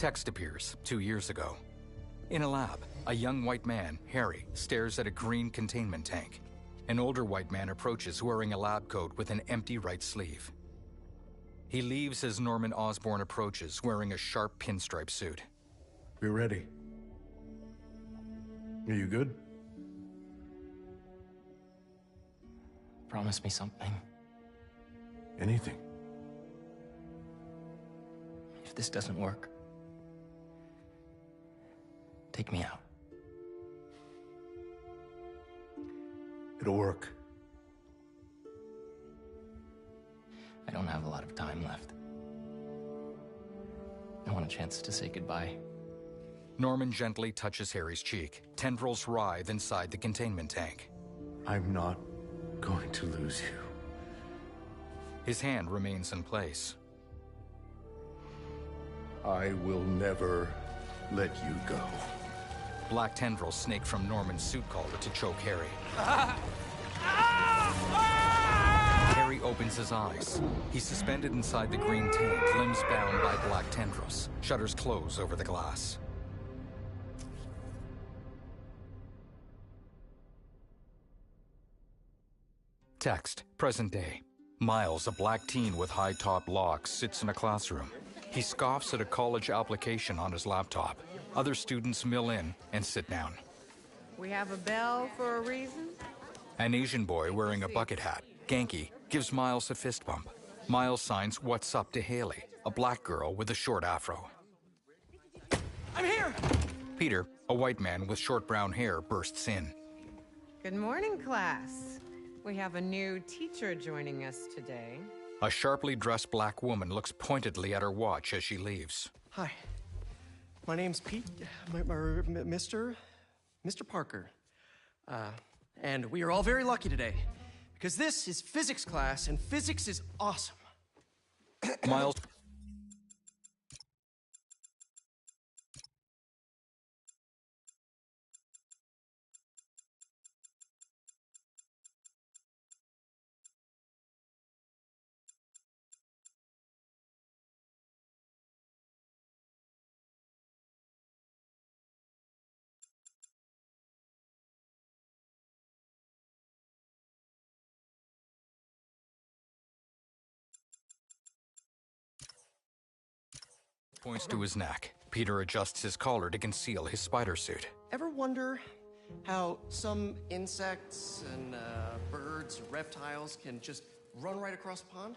text appears 2 years ago. In a lab, a young white man, Harry, stares at a green containment tank. An older white man approaches wearing a lab coat with an empty right sleeve. He leaves as Norman Osborn approaches wearing a sharp pinstripe suit. We're ready. Are you good? Promise me something. Anything. If this doesn't work, take me out. It'll work. I don't have a lot of time left. I want a chance to say goodbye. Norman gently touches Harry's cheek. Tendrils writhe inside the containment tank. I'm not going to lose you. His hand remains in place. I will never let you go. Black tendrils snake from Norman's suit collar to choke Harry. Harry opens his eyes. He's suspended inside the green tank, limbs bound by black tendrils. Shutters close over the glass. Text, present day. Miles, a black teen with high-top locks, sits in a classroom. He scoffs at a college application on his laptop. Other students mill in and sit down. We have a bell for a reason? An Asian boy wearing a bucket hat, Genki, gives Miles a fist bump. Miles signs "What's up" to Haley, a black girl with a short afro. I'm here! Peter, a white man with short brown hair, bursts in. Good morning, class. We have a new teacher joining us today. A sharply dressed black woman looks pointedly at her watch as she leaves. Hi. My name's Pete, Mr. Parker. And we are all very lucky today, because this is physics class, and physics is awesome. Miles... points to his neck. Peter adjusts his collar to conceal his spider suit. Ever wonder how some insects and birds, reptiles can just run right across the pond?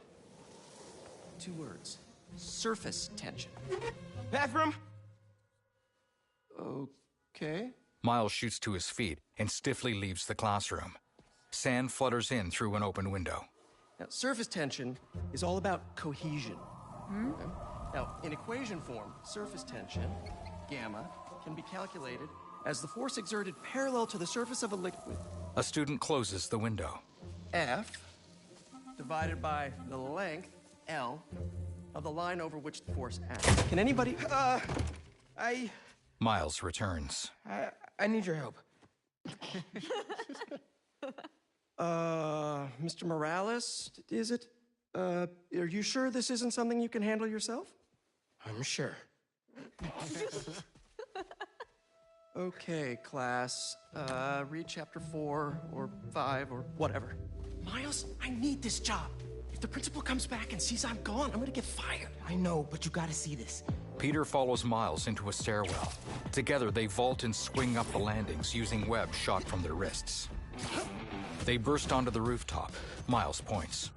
2 words. Surface tension. Bathroom! Okay. Miles shoots to his feet and stiffly leaves the classroom. Sand flutters in through an open window. Now, surface tension is all about cohesion. Okay? Now, in equation form, surface tension, gamma, can be calculated as the force exerted parallel to the surface of a liquid. A student closes the window. F divided by the length, L, of the line over which the force acts. Can anybody... Miles returns. I need your help. Mr. Morales, is it? Are you sure this isn't something you can handle yourself? I'm sure. Okay, class. Read chapter 4 or 5 or whatever. Miles, I need this job. If the principal comes back and sees I'm gone, I'm gonna get fired. I know, but you gotta see this. Peter follows Miles into a stairwell. Together, they vault and swing up the landings using webs shot from their wrists. They burst onto the rooftop. Miles points.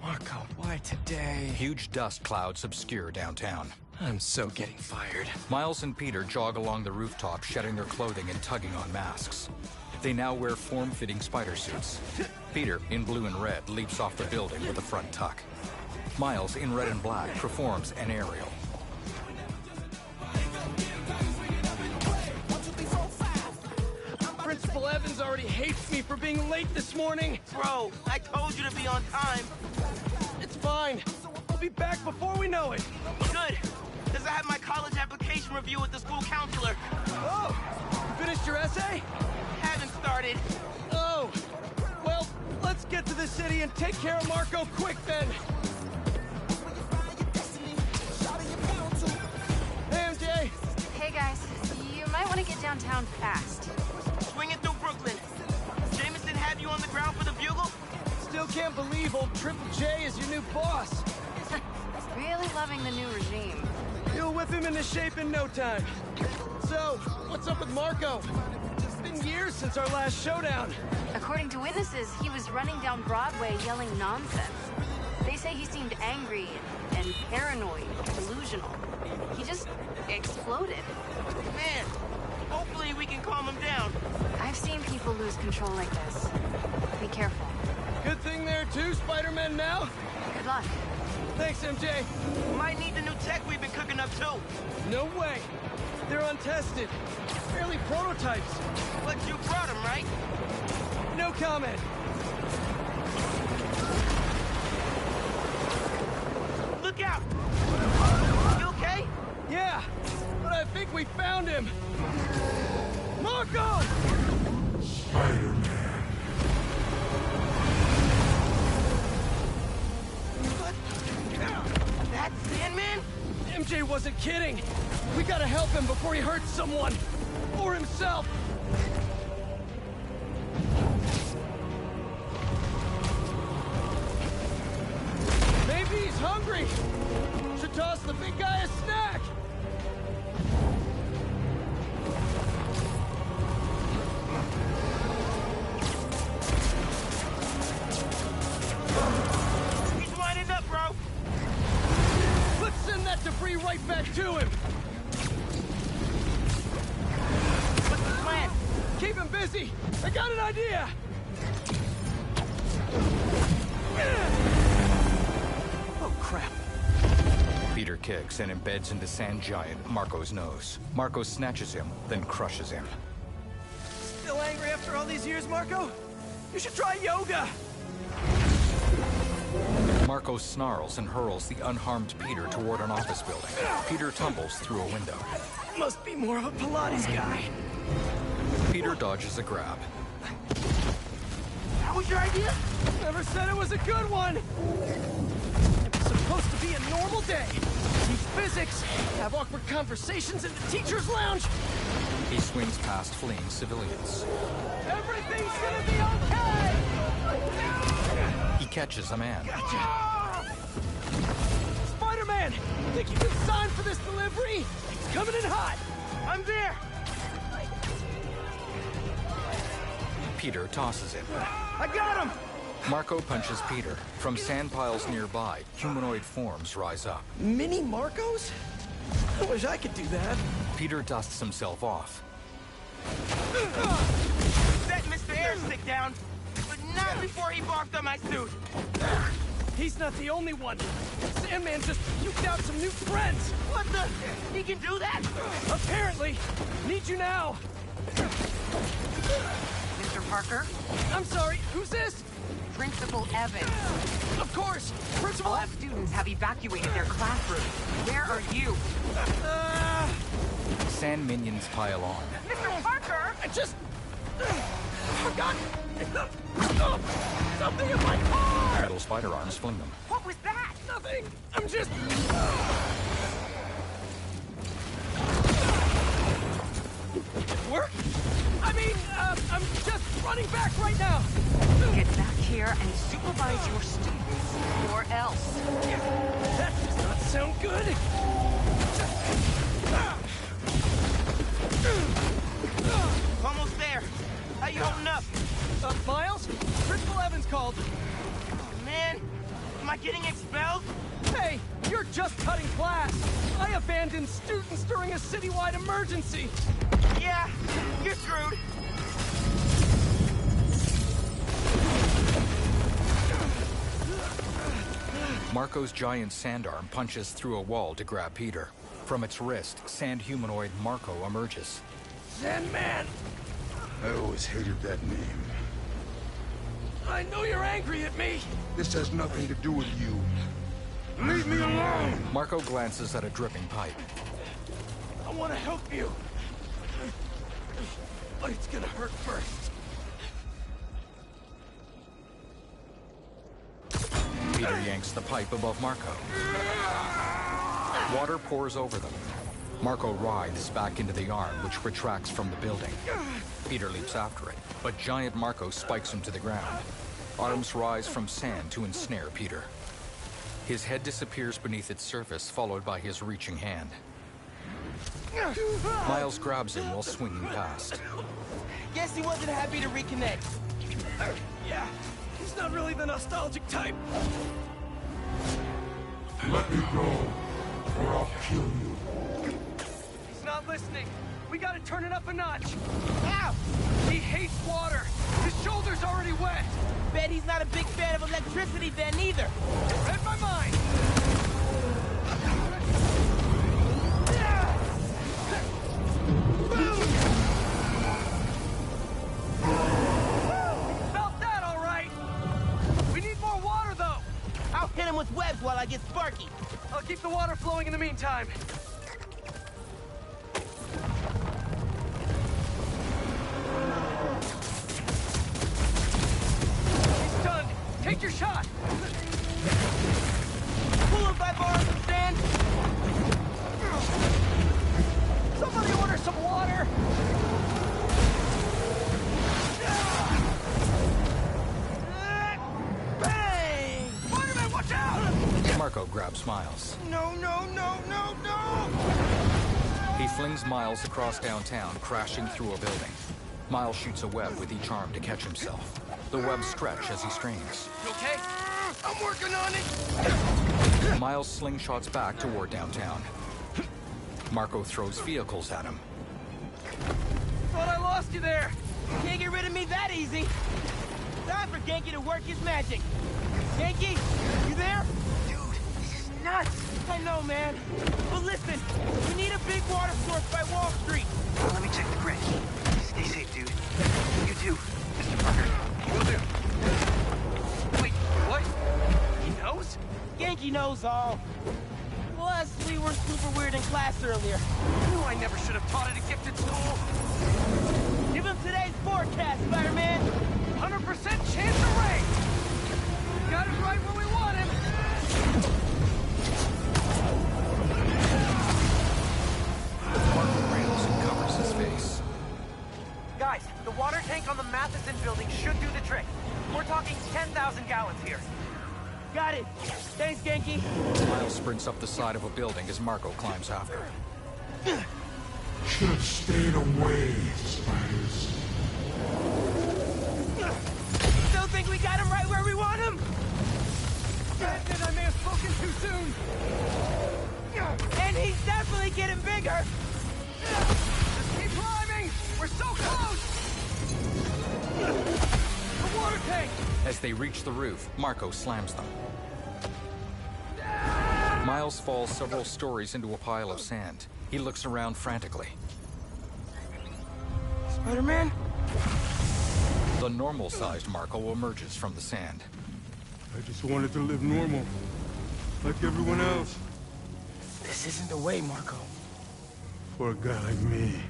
Marco, why today? Huge dust clouds obscure downtown. I'm so getting fired. Miles and Peter jog along the rooftop, shedding their clothing and tugging on masks. They now wear form-fitting spider suits. Peter, in blue and red, leaps off the building with a front tuck. Miles, in red and black, performs an aerial. Principal Evans already hates me for being late this morning. Bro, I told you to be on time. It's fine. I'll be back before we know it. Good, because I have my college application review with the school counselor. Oh, you finished your essay? Haven't started. Oh, well, let's get to the city and take care of Marco quick then. want to get downtown fast. Swinging through Brooklyn. Jameson have you on the ground for the bugle? Still can't believe old Triple J is your new boss. Really loving the new regime. You'll whip him into shape in no time. So, what's up with Marco? It's been years since our last showdown. According to witnesses, he was running down Broadway yelling nonsense. They say he seemed angry and paranoid, delusional. He just exploded. Man, hopefully we can calm him down. I've seen people lose control like this. Be careful. Good thing there are two Spider-Men now. Good luck. Thanks, MJ. Might need the new tech we've been cooking up too. No way. They're untested. Barely prototypes. But you brought him, right? No comment. Look out! You okay? Yeah, but I think we found him. Marco! What? That's Sandman? MJ wasn't kidding. We gotta help him before he hurts someone. Or himself. Maybe he's hungry. Should toss the big guy a snack. He's winding up, bro. Let's send that debris right back to him. What's the plan? Keep him busy. I got an idea. Oh, crap. Peter kicks and embeds into sand giant Marco's nose. Marco snatches him, then crushes him. Still angry after all these years, Marco? You should try yoga. Marco snarls and hurls the unharmed Peter toward an office building. Peter tumbles through a window. Must be more of a Pilates guy. Peter dodges a grab. That was your idea? Never said it was a good one. It was supposed to be a normal day. Teach physics, have awkward conversations in the teacher's lounge. He swings past fleeing civilians. Everything's gonna be okay! He catches a man. Gotcha! Spider-Man! Think you can sign for this delivery? It's coming in hot! I'm there! Peter tosses him. I got him! Marco punches Peter. From sand piles nearby, humanoid forms rise up. Mini Marcos? I wish I could do that. Peter dusts himself off. Set Mr. Airstick down, but not before he barked on my suit. He's not the only one. Sandman just puked out some new friends. What the? He can do that? Apparently. Need you now. Mr. Parker? I'm sorry, who's this? Principal Evans. Of course, Principal All students have evacuated their classrooms. Where are you? Sand minions pile on. Mr. Parker! I just... forgot... something in my car! Metal spider arms fling them. What was that? Nothing! I'm just... Work? I mean, I'm just running back right now! Get back here and supervise your students, or else. That does not sound good! Almost there. How you holding up? Miles? Principal Evans called. Oh, man. Am I getting expelled? Hey, you're just cutting class! I abandoned students during a citywide emergency! Yeah, you're screwed. Marco's giant sand arm punches through a wall to grab Peter. From its wrist, sand humanoid Marco emerges. Sandman! I always hated that name. I know you're angry at me! This has nothing to do with you. Leave me alone! Marco glances at a dripping pipe. I want to help you. But it's gonna hurt first. Peter yanks the pipe above Marco. Water pours over them. Marco writhes back into the arm, which retracts from the building. Peter leaps after it, but giant Marco spikes him to the ground. Arms rise from sand to ensnare Peter. His head disappears beneath its surface, followed by his reaching hand. Miles grabs him while swinging past. Guess he wasn't happy to reconnect. Yeah, he's not really the nostalgic type. Let me go, or I'll kill you. He's not listening. We gotta turn it up a notch. Ow! He hates water. His shoulder's already wet. Bet he's not a big fan of electricity then either. Read my mind. Felt that all right. We need more water though. I'll hit him with webs while I get Sparky. I'll keep the water flowing in the meantime. He's stunned. Take your shot. Pull him by bars and sand. Somebody order some water. Bang! Spider-Man, watch out! Marco grabs Miles. No, no, no, no, no! He flings Miles across downtown, crashing through a building. Miles shoots a web with each arm to catch himself. The webs stretch as he strains. You okay? I'm working on it! Miles slingshots back toward downtown. Marco throws vehicles at him. Thought I lost you there. Can't get rid of me that easy. Time for Genki to work his magic. Genki, you there? Dude, this is nuts! I know, man. But listen, we need a big water source by Wall Street. Let me check the grid. Stay safe, dude. You too, Mr. Parker. Will do. Wait, what? He knows? Genki knows all. Plus, we were super weird in class earlier. Knew I never should have taught at a gifted school. Give him today's forecast, Spider-Man. 100% chance of rain. Got it right where we want him. Marco rails and covers his face. Guys, the water tank on the Matheson building should do the trick. We're talking 10,000 gallons here. Got it. Thanks, Genki. Miles sprints up the side of a building as Marco climbs after. Should have stayed away, spiders. Still think we got him right where we want him? Granted, I may have spoken too soon. And he's definitely getting bigger. Just keep climbing. We're so close. The water tank. As they reach the roof, Marco slams them. Miles falls several stories into a pile of sand. He looks around frantically. Spider-Man? The normal-sized Marco emerges from the sand. I just wanted to live normal, like everyone else. This isn't the way, Marco. For a guy like me,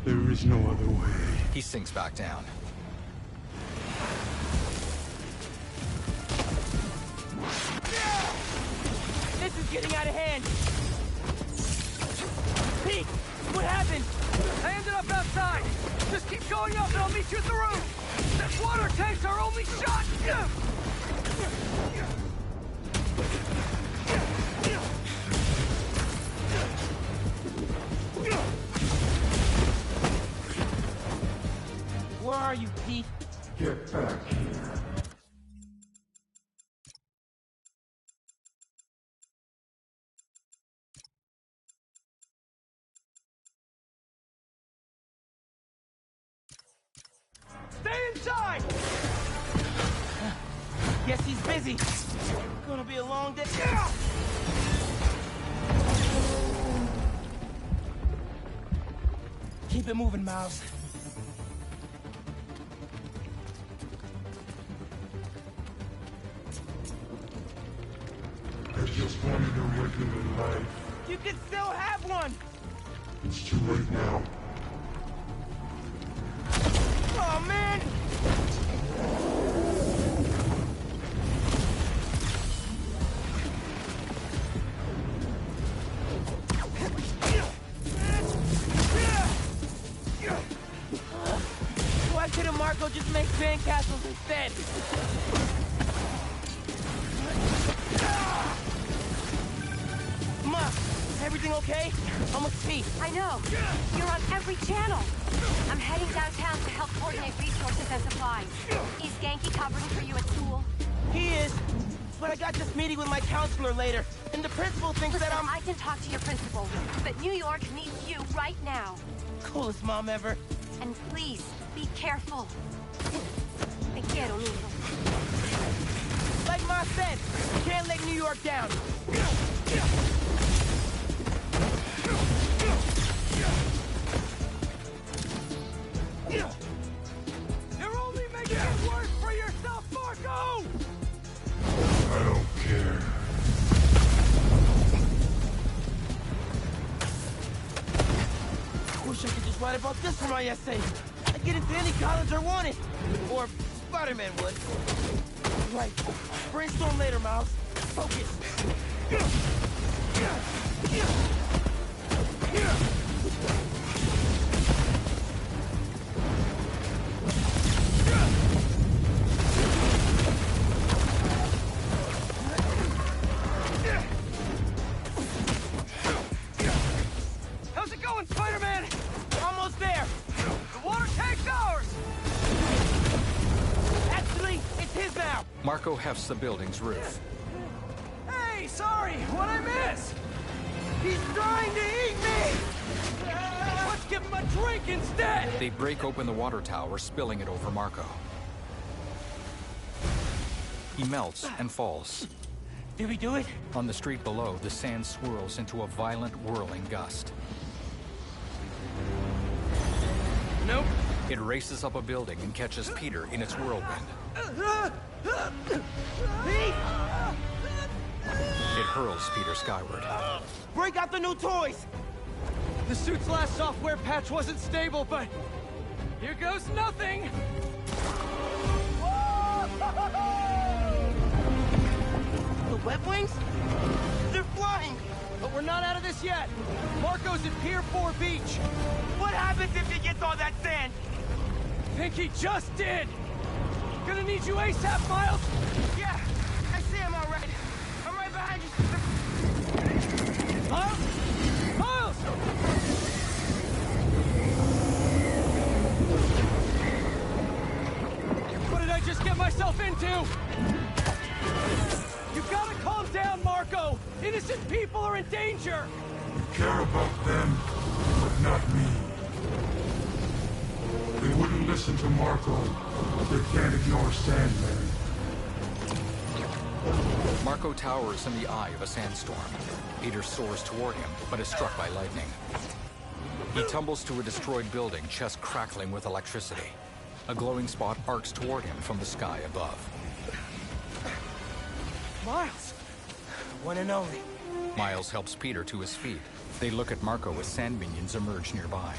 there is no other way. He sinks back down. This is getting out of hand. Pete, what happened? I ended up outside. Just keep going up and I'll meet you at the roof. That water tank's our only shot. Where are you, Pete? Get back here. Stay inside. Guess he's busy. Gonna be a long day. Keep it moving, Miles. I just wanted a regular life. You can still have one! It's too late now. Oh, man! okay? I'm with Pete. I know. You're on every channel. I'm heading downtown to help coordinate resources and supplies. Is Genki covering for you at school? He is. But I got this meeting with my counselor later, and the principal thinks Listen, that I'm... I can talk to your principal, but New York needs you right now. Coolest mom ever. And please, be careful. Te quiero, mijo. Like Ma said, can't let New York down. You're only making it worse for yourself, Marco! I don't care. Wish I could just write about this for my essay. I'd get into any college I wanted. Or Spider-Man would. Right. Brainstorm later, Miles. Focus. How's it going, Spider-Man? Almost there. The water tank's ours! Actually, it's his now. Marco hefts the building's roof. Hey, sorry, what'd I miss? He's trying to eat me! Let's give him a drink instead! They break open the water tower, spilling it over Marco. He melts and falls. Did we do it? On the street below, the sand swirls into a violent, whirling gust. Nope. It races up a building and catches Peter in its whirlwind. Pete! It hurls Peter skyward. Break out the new toys! The suit's last software patch wasn't stable, but here goes nothing! The web wings? They're flying! But we're not out of this yet. Marco's at Pier 4 Beach. What happens if he gets all that sand? Think he just did! Gonna need you ASAP, Miles! Yeah, I see him all right. I'm right behind you. Miles? Miles! What did I just get myself into? You gotta calm down, Marco! Innocent people are in danger! You care about them, but not me. They wouldn't listen to Marco. They can't ignore Sandman. Marco towers in the eye of a sandstorm. Peter soars toward him, but is struck by lightning. He tumbles to a destroyed building, chest crackling with electricity. A glowing spot arcs toward him from the sky above. Miles! One and only. Miles helps Peter to his feet. They look at Marco as sand minions emerge nearby.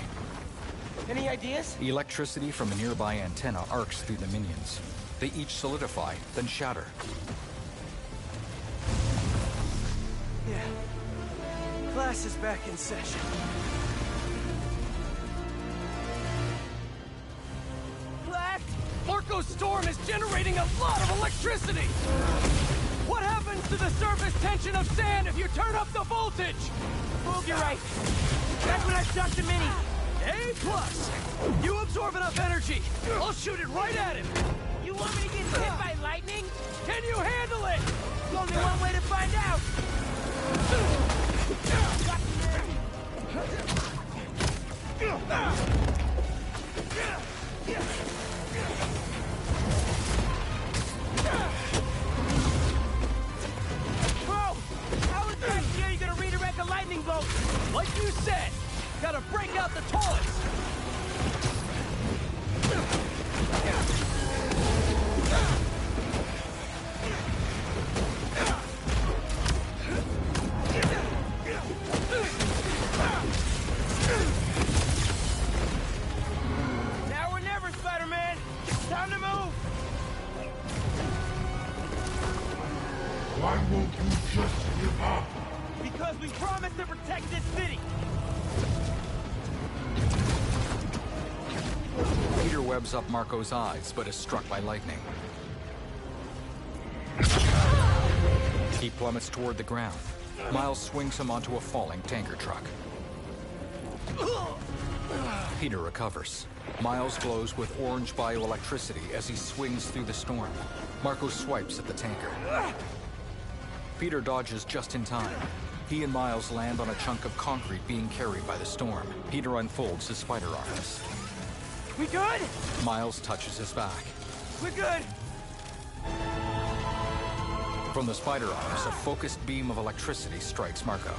Any ideas? Electricity from a nearby antenna arcs through the minions. They each solidify, then shatter. Yeah. Class is back in session. Black! Marco's storm is generating a lot of electricity! What happens to the surface tension of sand if you turn up the voltage? Move, you're right. That's when I shot the mini. A+. You absorb enough energy. I'll shoot it right at him. You want me to get hit by lightning? Can you handle it? There's only one way to find out. Bro, how is that you're gonna redirect a lightning bolt? Like you said, gotta break out the toys. Now or never, Spider-Man. Time to move. Why won't you just give up? Because we promised to protect this city. Peter webs up Marco's eyes, but is struck by lightning. He plummets toward the ground. Miles swings him onto a falling tanker truck. Peter recovers. Miles glows with orange bioelectricity as he swings through the storm. Marco swipes at the tanker. Peter dodges just in time. He and Miles land on a chunk of concrete being carried by the storm. Peter unfolds his spider arms. We good? Miles touches his back. We're good. From the spider arms, a focused beam of electricity strikes Marco.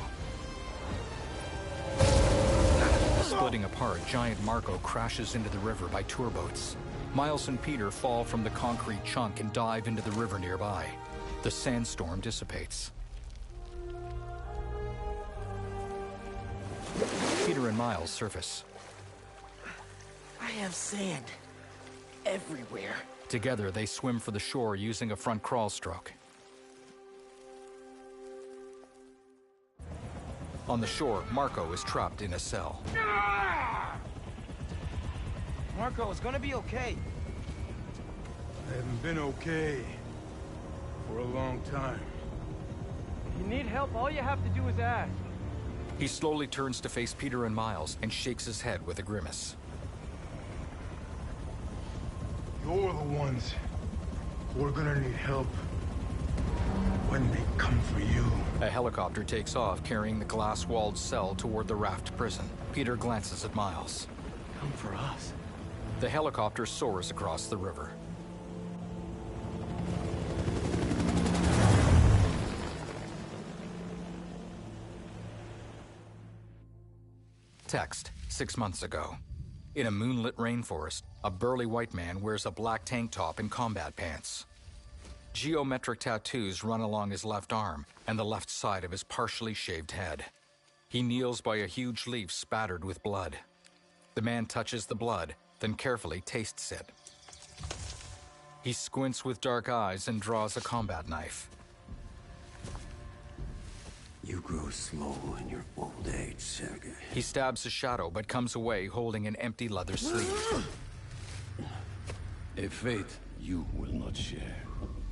Splitting apart, giant Marco crashes into the river by tour boats. Miles and Peter fall from the concrete chunk and dive into the river nearby. The sandstorm dissipates. Peter and Miles surface. I have sand everywhere. Together, they swim for the shore using a front crawl stroke. On the shore, Marco is trapped in a cell. Marco, it's gonna be okay. I haven't been okay for a long time. If you need help, all you have to do is ask. He slowly turns to face Peter and Miles and shakes his head with a grimace. You're the ones who are gonna need help when they come for you. A helicopter takes off, carrying the glass-walled cell toward the raft prison. Peter glances at Miles. Come for us. The helicopter soars across the river. Text, 6 months ago. In a moonlit rainforest, a burly white man wears a black tank top and combat pants. Geometric tattoos run along his left arm and the left side of his partially shaved head. He kneels by a huge leaf spattered with blood. The man touches the blood, then carefully tastes it. He squints with dark eyes and draws a combat knife. You grow slow in your old age, Sergei. He stabs a shadow but comes away holding an empty leather sleeve. A fate you will not share.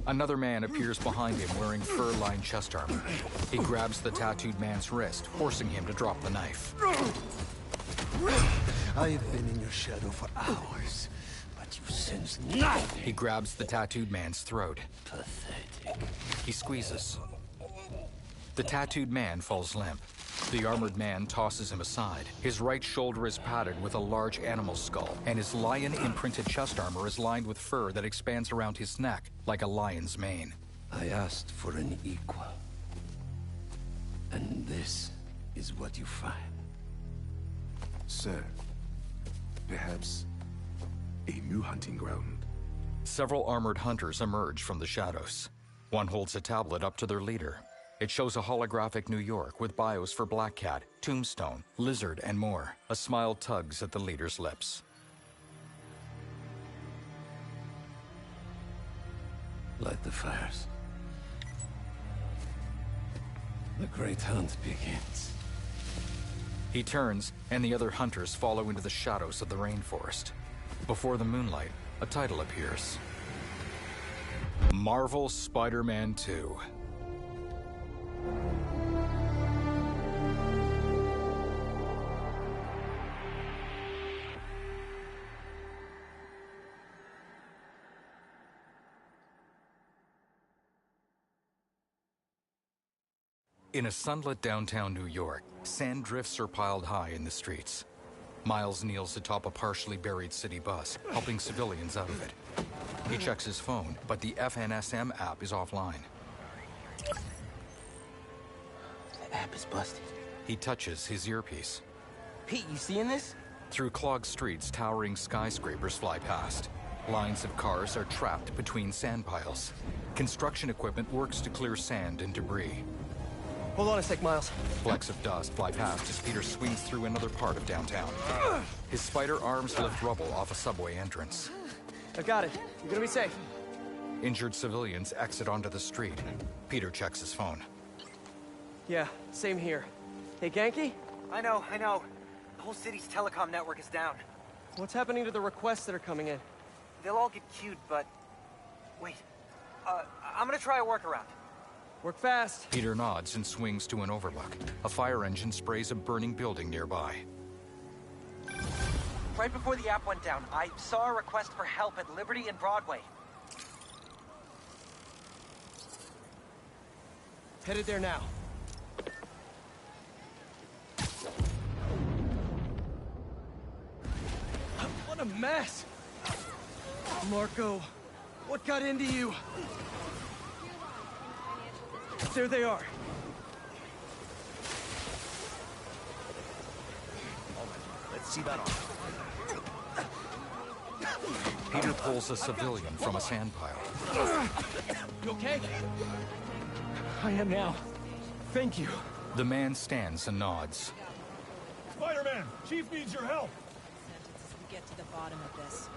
Another man appears behind him wearing fur-lined chest armor. He grabs the tattooed man's wrist, forcing him to drop the knife. I have been in your shadow for hours, but you sense nothing. He grabs the tattooed man's throat. Pathetic. He squeezes. The tattooed man falls limp. The armored man tosses him aside. His right shoulder is padded with a large animal skull, and his lion-imprinted chest armor is lined with fur that expands around his neck like a lion's mane. I asked for an equal. And this is what you find. Sir, perhaps a new hunting ground. Several armored hunters emerge from the shadows. One holds a tablet up to their leader. It shows a holographic New York with bios for Black Cat, Tombstone, Lizard, and more. A smile tugs at the leader's lips. Light the fires. The great hunt begins. He turns, and the other hunters follow into the shadows of the rainforest. Before the moonlight, a title appears. Marvel Spider-Man 2. In a sunlit downtown New York, sand drifts are piled high in the streets. Miles kneels atop a partially buried city bus, helping civilians out of it. He checks his phone, but the FNSM app is offline. The app is busted. He touches his earpiece. Pete, you seeing this? Through clogged streets, towering skyscrapers fly past. Lines of cars are trapped between sand piles. Construction equipment works to clear sand and debris. Hold on a sec, Miles. Flecks of dust fly past as Peter swings through another part of downtown. His spider arms lift rubble off a subway entrance. I got it. You're gonna be safe. Injured civilians exit onto the street. Peter checks his phone. Yeah, same here. Hey, Ganke? I know. The whole city's telecom network is down. What's happening to the requests that are coming in? They'll all get queued, but... Wait. I'm gonna try a workaround. Work fast. Peter nods and swings to an overlook. A fire engine sprays a burning building nearby. Right before the app went down, I saw a request for help at Liberty and Broadway. Headed there now. What a mess! Marco, what got into you? There they are. Let's see that off. Peter pulls a civilian from a sand pile. You okay? I am now. Thank you. The man stands and nods. Spider-Man, Chief needs your help. As we get to the bottom of this.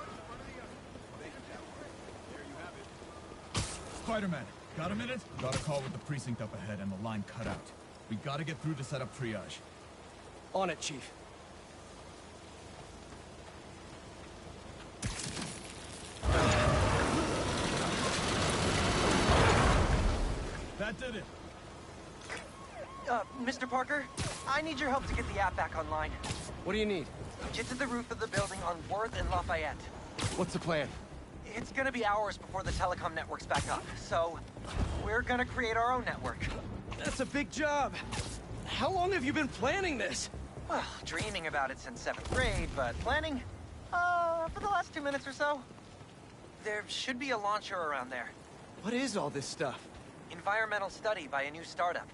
Spider-Man, got a minute? Got a call with the precinct up ahead and the line cut out. We gotta get through to set up triage. On it, Chief. That did it. Mr. Parker, I need your help to get the app back online. What do you need? Get to the roof of the building on Worth and Lafayette. What's the plan? It's gonna be hours before the telecom network's back up, so we're gonna create our own network. That's a big job. How long have you been planning this? Well, dreaming about it since 7th grade, but planning? For the last 2 minutes or so. There should be a launcher around there. What is all this stuff? Environmental study by a new startup.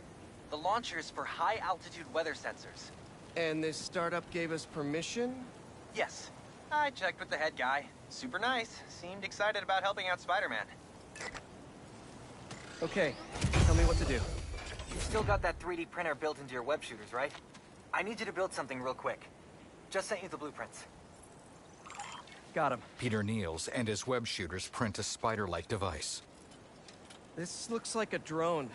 The launcher's for high-altitude weather sensors. And this startup gave us permission? Yes. I checked with the head guy. Super nice. Seemed excited about helping out Spider-Man. Okay, tell me what to do. You still got that 3D printer built into your web shooters, right? I need you to build something real quick. Just sent you the blueprints. Got him. Peter kneels and his web shooters print a spider-like device. This looks like a drone.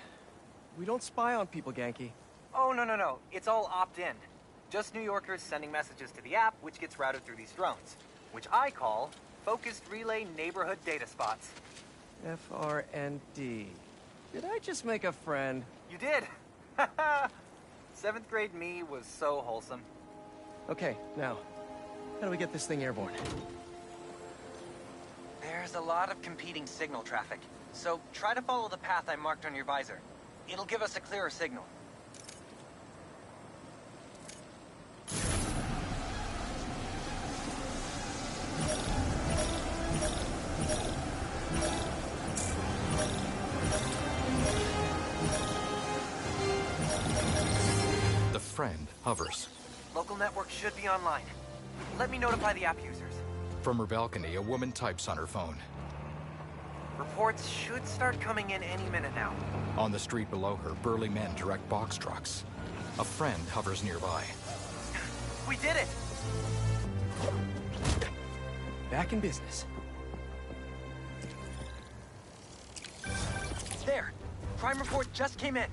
We don't spy on people, Ganke. Oh, no. It's all opt-in. Just New Yorkers sending messages to the app, which gets routed through these drones, which I call Focused Relay Neighborhood Data Spots. FRND. Did I just make a friend? You did! 7th grade me was so wholesome. Okay, now, how do we get this thing airborne? There's a lot of competing signal traffic, so try to follow the path I marked on your visor. It'll give us a clearer signal. The friend hovers. Local network should be online. Let me notify the app users. From her balcony, a woman types on her phone. Reports should start coming in any minute now. On the street below her, burly men direct box trucks. A friend hovers nearby. We did it! Back in business. There! Crime report just came in.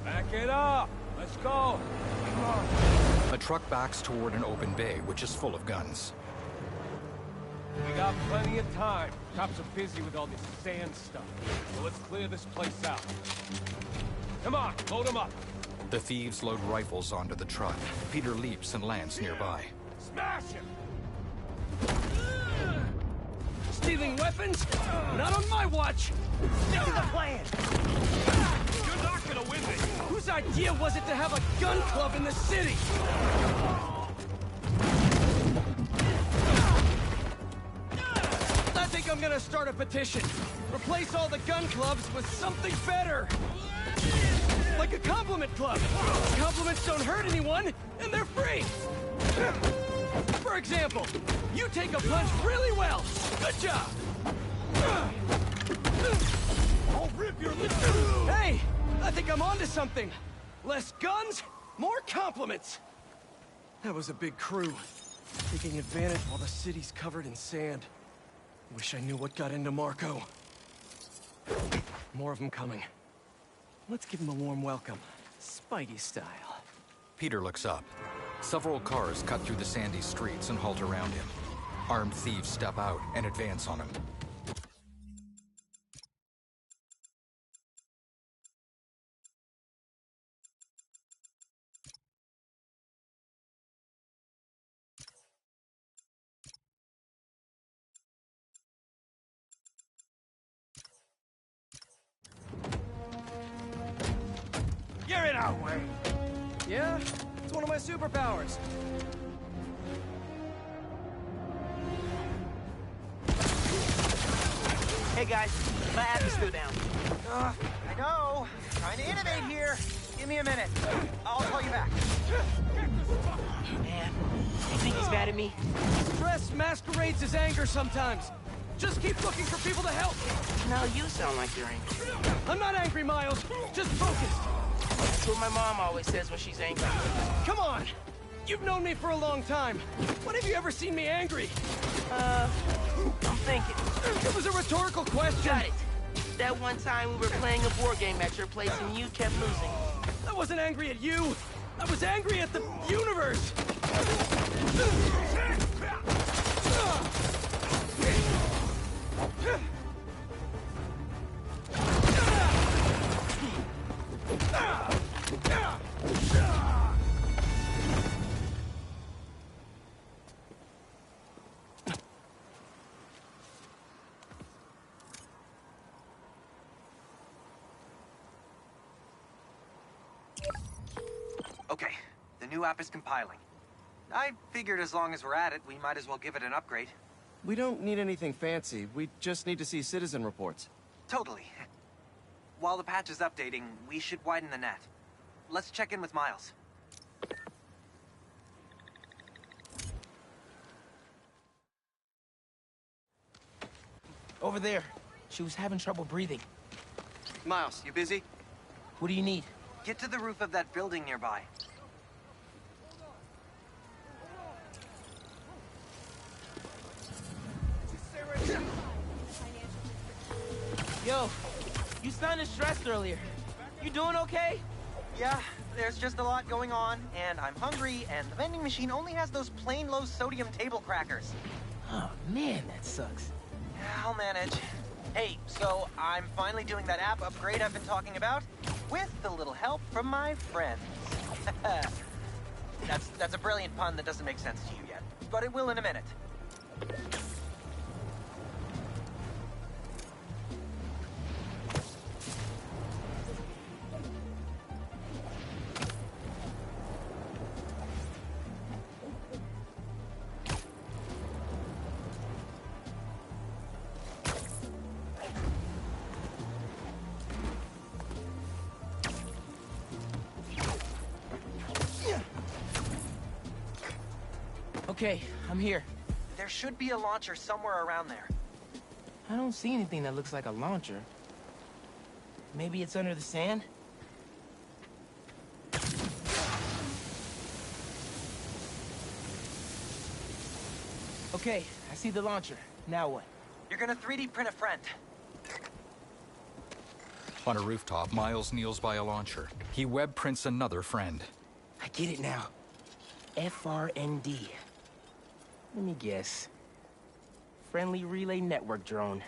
Back it up! Let's go! Come on! A truck backs toward an open bay, which is full of guns. We got plenty of time. Cops are busy with all this sand stuff. So let's clear this place out. Come on, load them up! The thieves load rifles onto the truck. Peter leaps and lands nearby. Smash him! Stealing weapons? Not on my watch! Stick to the plan! You're not gonna win this! Whose idea was it to have a gun club in the city? I think I'm gonna start a petition. Replace all the gun clubs with something better! Like a compliment club! Compliments don't hurt anyone, and they're free! For example, you take a punch really well! Good job! I'll rip your lip! Hey! I think I'm onto something! Less guns, more compliments! That was a big crew. Taking advantage while the city's covered in sand. Wish I knew what got into Marco. More of them coming. Let's give him a warm welcome. Spidey style. Peter looks up. Several cars cut through the sandy streets and halt around him. Armed thieves step out and advance on him. You're in our way. Yeah, it's one of my superpowers. Hey guys, my app is still down. I know. Trying to innovate here. Give me a minute. I'll call you back. Man, you think he's mad at me? Stress masquerades as anger sometimes. Just keep looking for people to help. Now you sound like you're angry. I'm not angry, Miles. Just focused. That's what my mom always says when she's angry. Come on. You've known me for a long time. When have you ever seen me angry? I'm thinking. It was a rhetorical question. Got it. That one time we were playing a board game at your place and you kept losing. I wasn't angry at you. I was angry at the universe. Okay, the new app is compiling. I figured as long as we're at it, we might as well give it an upgrade. We don't need anything fancy. We just need to see citizen reports. Totally. While the patch is updating, we should widen the net. Let's check in with Miles. Over there. She was having trouble breathing. Miles, you busy? What do you need? Get to the roof of that building nearby. Yo, you sounded stressed earlier. You doing okay? Yeah, there's just a lot going on, and I'm hungry, and the vending machine only has those plain low-sodium table crackers. Oh, man, that sucks. I'll manage. Hey, so I'm finally doing that app upgrade I've been talking about, with a little help from my friends. That's a brilliant pun that doesn't make sense to you yet, but it will in a minute. Okay, I'm here. There should be a launcher somewhere around there. I don't see anything that looks like a launcher. Maybe it's under the sand? Okay, I see the launcher. Now what? You're gonna 3D print a friend. On a rooftop, Miles kneels by a launcher. He web prints another friend. I get it now. FRND. Let me guess. Friendly Relay Network drone.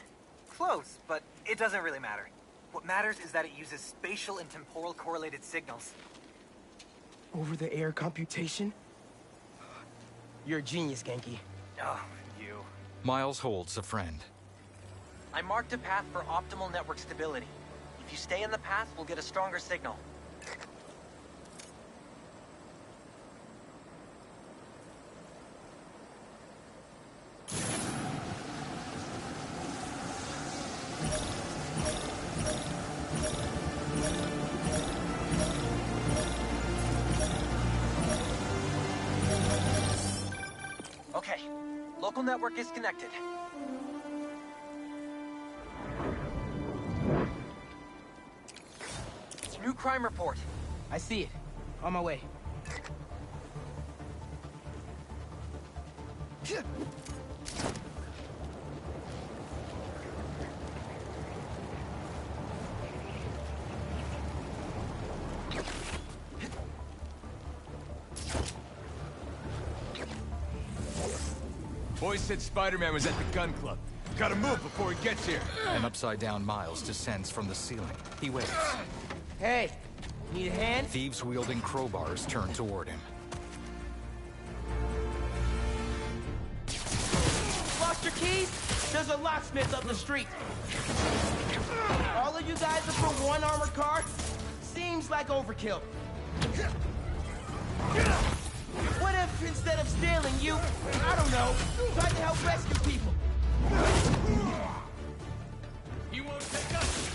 Close, but it doesn't really matter. What matters is that it uses spatial and temporal correlated signals. Over-the-air computation? You're a genius, Genki. Oh, you. Miles holds a friend. I marked a path for optimal network stability. If you stay in the path, we'll get a stronger signal. Okay, local network is connected. New crime report. I see it. On my way. Boy said Spider-Man was at the gun club. Gotta move before he gets here. An upside-down Miles descends from the ceiling. He waits. Hey, need a hand? Thieves wielding crowbars turn toward him. Lost your keys? There's a locksmith up the street. All of you guys are for one armored car? Seems like overkill. What if, instead of stealing, you, I don't know, tried to help rescue people? You won't take us.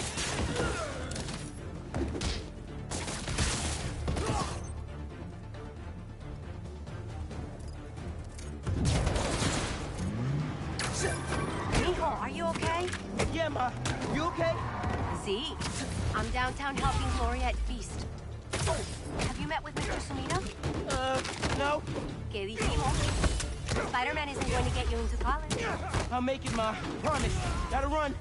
Nico, are you okay? Yeah, Ma. You okay? Z, I'm downtown helping Gloria at Feast. Have you met with Mr. Sumida? No. ¿Qué dijimos? Spider-Man isn't going to get you into college. I'll make it, Ma. Promise. Gotta run.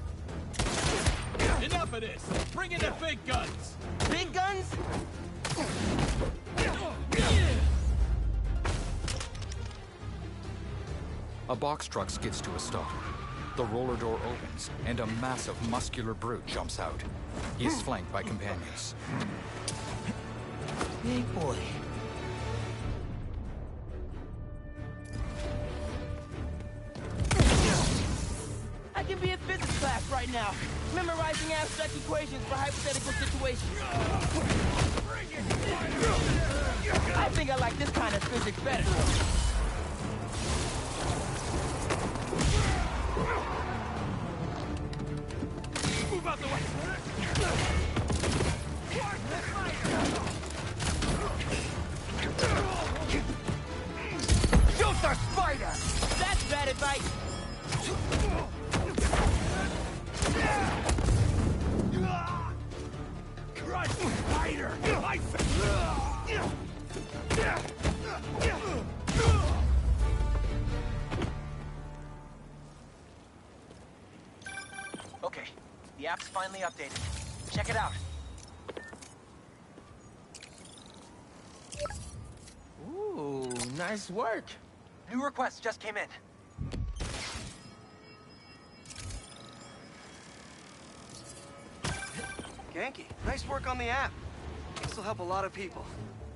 Enough of this. Bring in the big guns. Big guns? A box truck skids to a stop. The roller door opens, and a massive, muscular brute jumps out. He is flanked by companions. Big boy. I can be in physics class right now, memorizing abstract equations for hypothetical situations. I think I like this kind of physics better. Move out the way. Shoot the spider! That's bad advice. Crush spider! Okay, the app's finally updated. Check it out. Ooh, nice work. New requests just came in. Ganke, nice work on the app. This will help a lot of people.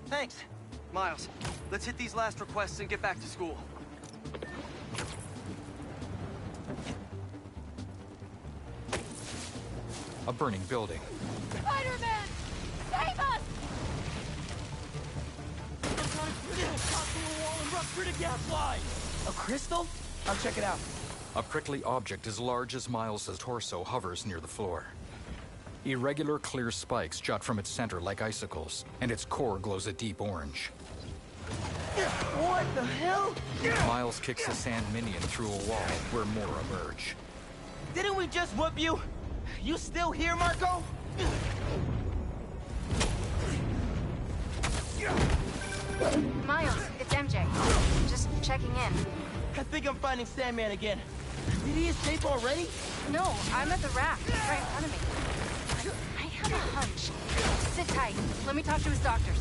Thanks. Miles, let's hit these last requests and get back to school. A burning building. Spider-Man! Save us! A crystal? I'll check it out. A prickly object as large as Miles's torso hovers near the floor. Irregular clear spikes jut from its center like icicles, and its core glows a deep orange. What the hell? Miles kicks a sand minion through a wall where more emerge. Didn't we just whoop you? You still here, Marco? Miles, it's MJ. Just checking in. I think I'm finding Sandman again. Did he escape already? No, I'm at the raft, right in front of me. I have a hunch. Sit tight. Let me talk to his doctors.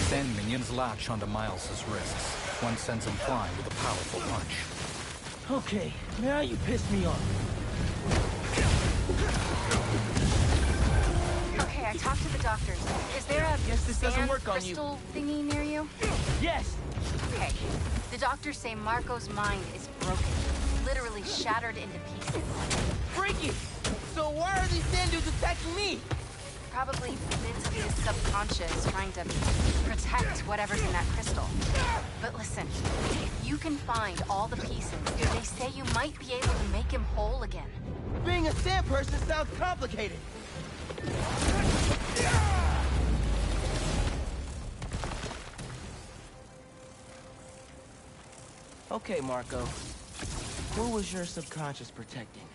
Sand minions latch onto Miles's wrists. One sends him flying with a powerful punch. Okay, now you pissed me off. Okay, I talked to the doctors. Is there a Guess this doesn't sand work on you. crystal thingy near you? Yes! Okay. The doctors say Marco's mind is broken. Literally shattered into pieces. Freaky! So why are these sand dudes attacking me? Probably bits of his subconscious trying to protect whatever's in that crystal. But listen, if you can find all the pieces, they say you might be able to make him whole again. Being a sand person sounds complicated. Okay, Marco. Who was your subconscious protecting?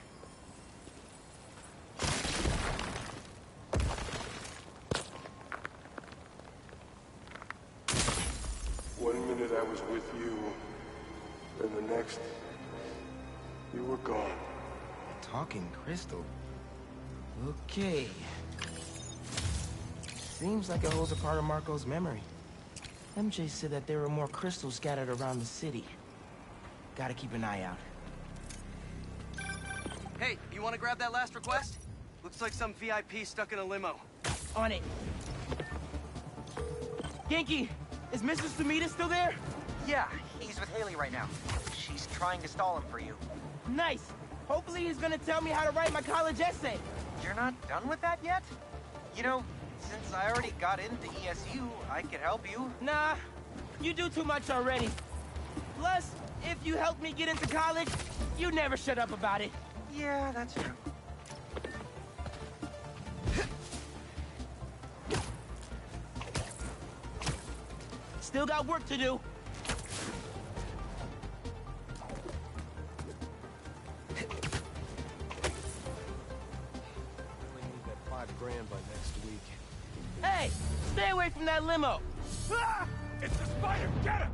One minute I was with you, and the next, you were gone. Talking crystal. Okay. Seems like it holds a part of Marco's memory. MJ said that there were more crystals scattered around the city. Gotta keep an eye out. Hey, you want to grab that last request? Looks like some VIP stuck in a limo. On it. Genki, is Mr. Sumida still there? Yeah, he's with Haley right now. She's trying to stall him for you. Nice. Hopefully he's gonna tell me how to write my college essay. You're not done with that yet? You know, since I already got into ESU, I could help you. Nah, you do too much already. Plus, if you help me get into college, you never shut up about it. Yeah, that's true. Still got work to do. $5,000 by next week. Hey, stay away from that limo. Ah! It's the spider! Get him!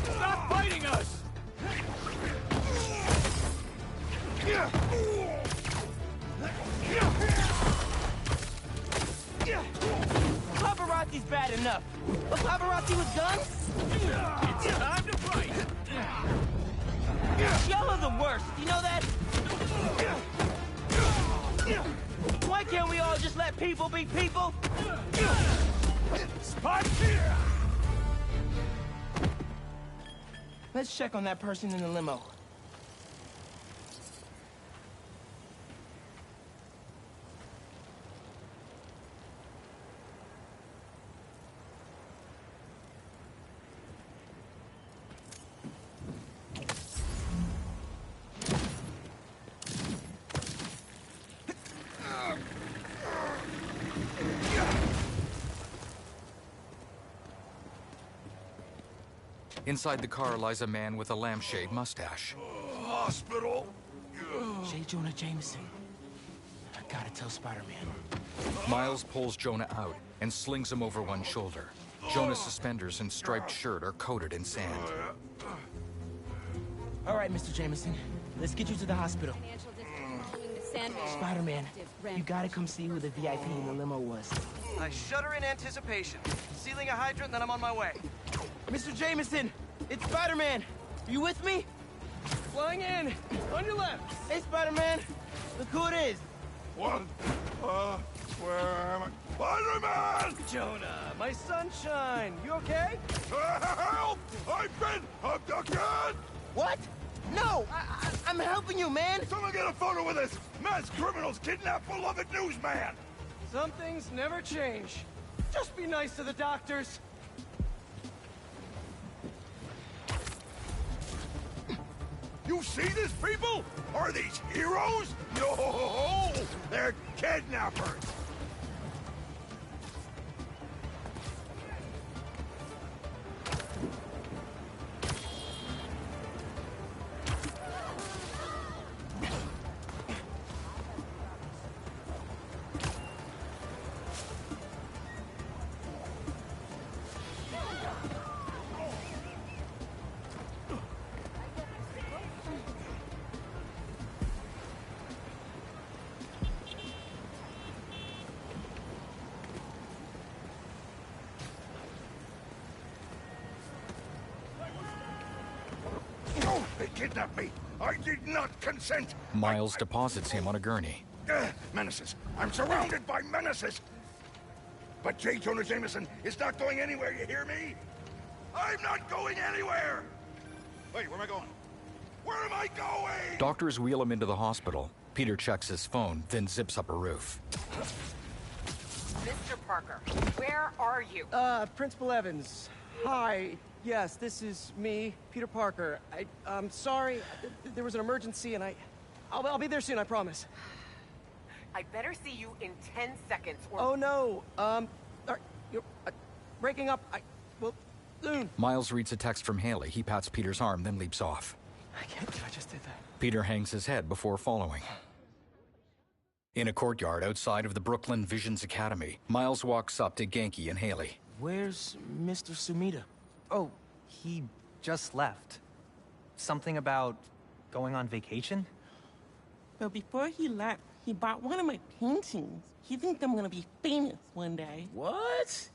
Stop fighting us! Paparazzi's bad enough, but paparazzi with guns? It's time to fight! Y'all are the worst, you know that? Why can't we all just let people be people? Spot here! Let's check on that person in the limo. Inside the car lies a man with a lampshade mustache. Hospital. J. Jonah Jameson. I gotta tell Spider-Man. Miles pulls Jonah out and slings him over one shoulder. Jonah's suspenders and striped shirt are coated in sand. All right, Mr. Jameson. Let's get you to the hospital. Spider-Man, you gotta come see who the VIP in the limo was. I shudder in anticipation. Sealing a hydrant, then I'm on my way. Mr. Jameson, it's Spider-Man. You with me? Flying in! On your left! Hey, Spider-Man. Look who it is. What? Where am I? Spider-Man! Jonah, my sunshine. You okay? Help! I've been abducted! What? No! I'm helping you, man! Someone get a photo with this! Mass criminals kidnap beloved newsman! Some things never change. Just be nice to the doctors. You see this, people? Are these heroes? No! They're kidnappers! They kidnapped me! I did not consent! Miles deposits him on a gurney. Menaces! I'm surrounded by menaces! But J. Jonah Jameson is not going anywhere, you hear me? I'm not going anywhere! Wait, where am I going? Where am I going? Doctors wheel him into the hospital. Peter checks his phone, then zips up a roof. Mr. Parker, where are you? Principal Evans. Hi. Yes, this is me, Peter Parker. I'm sorry. There was an emergency, and I'll be there soon, I promise. I better see you in 10 seconds, or... Oh, no. You're breaking up. Well, soon. Miles reads a text from Haley. He pats Peter's arm, then leaps off. I can't believe I just did that. Peter hangs his head before following. In a courtyard outside of the Brooklyn Visions Academy, Miles walks up to Genki and Haley. Where's Mr. Sumida? Oh, he just left. Something about going on vacation? But before he left, he bought one of my paintings. He thinks I'm gonna be famous one day. What?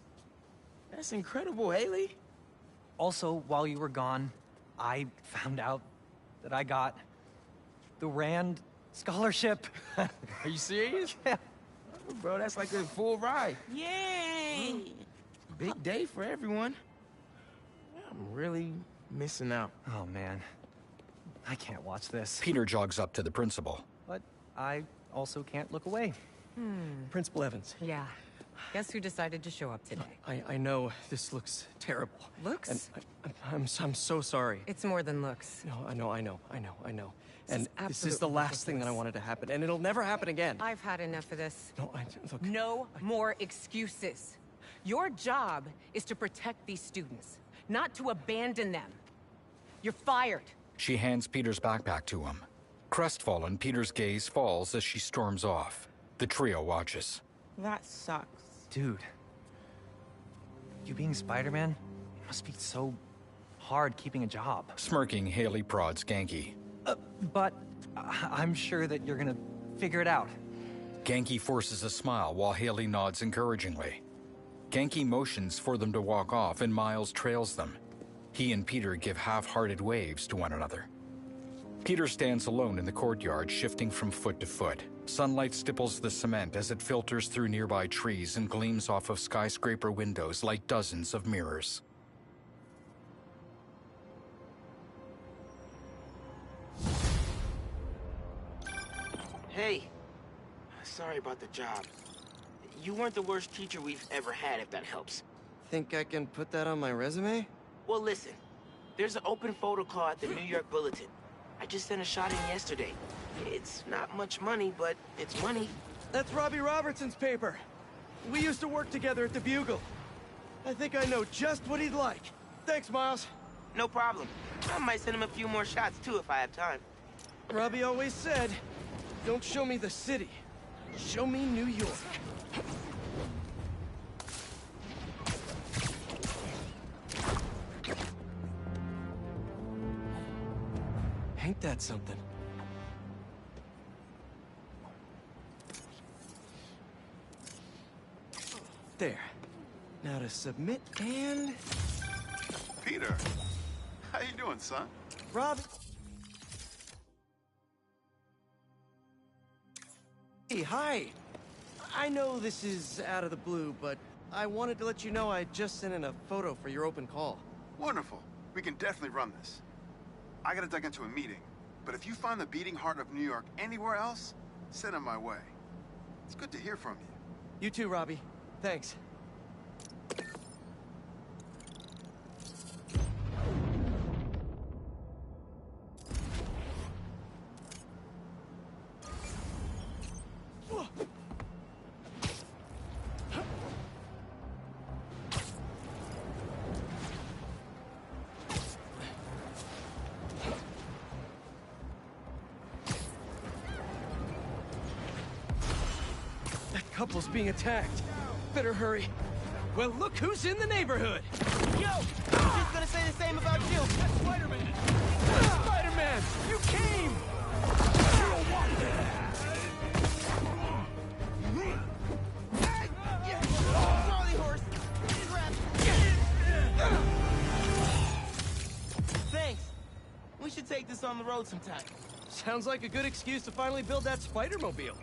That's incredible, Haley. Also, while you were gone, I found out that I got the Rand Scholarship. Are you serious? Yeah. Bro, that's like a full ride. Yay! Big day for everyone. I'm really missing out. Oh, man. I can't watch this. Peter jogs up to the principal. But I also can't look away. Principal Evans. Yeah. Guess who decided to show up today? I know this looks terrible. Looks? And I'm so sorry. It's more than looks. No, I know. And this is absolutely the last thing that I wanted to happen, and it'll never happen again. I've had enough of this. No, look. No more excuses. Your job is to protect these students, not to abandon them. You're fired. She hands Peter's backpack to him. Crestfallen, Peter's gaze falls as she storms off. The trio watches. That sucks. Dude. You being Spider-Man must be so hard keeping a job. Smirking, Haley prods Genki. But I'm sure that you're gonna figure it out. Genki forces a smile while Haley nods encouragingly. Genki motions for them to walk off and Miles trails them. He and Peter give half-hearted waves to one another. Peter stands alone in the courtyard, shifting from foot to foot. Sunlight stipples the cement as it filters through nearby trees and gleams off of skyscraper windows like dozens of mirrors. Hey. Sorry about the job. You weren't the worst teacher we've ever had, if that helps. Think I can put that on my resume? Well, listen. There's an open photo call at the New York Bulletin. I just sent a shot in yesterday. It's not much money, but it's money. That's Robbie Robertson's paper. We used to work together at the Bugle. I think I know just what he'd like. Thanks, Miles. No problem. I might send him a few more shots, too, if I have time. Robbie always said, don't show me the city. Show me New York. Ain't that something? There. Now to submit and... Peter, how you doing, son? Rob... Hey, hi. I know this is out of the blue, but I wanted to let you know I just sent in a photo for your open call. Wonderful. We can definitely run this. I gotta duck into a meeting, but if you find the beating heart of New York anywhere else, send it my way. It's good to hear from you. You too, Robbie. Thanks. Couple's being attacked. Better hurry. Well, look who's in the neighborhood. Yo! I was just gonna say the same about you. That's Spider-Man! Spider-Man! You came! Charlie horse! Thanks. We should take this on the road sometime. Sounds like a good excuse to finally build that Spider-Mobile.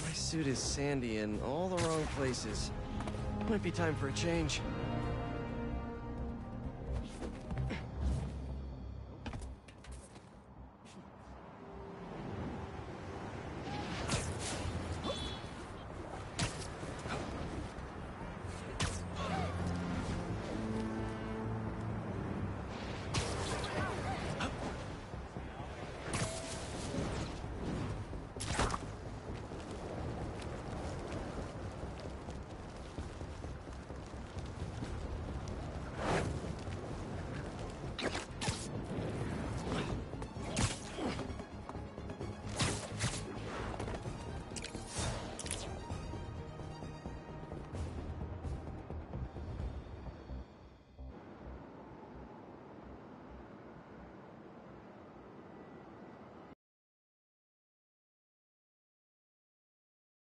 My suit is sandy in all the wrong places. Might be time for a change.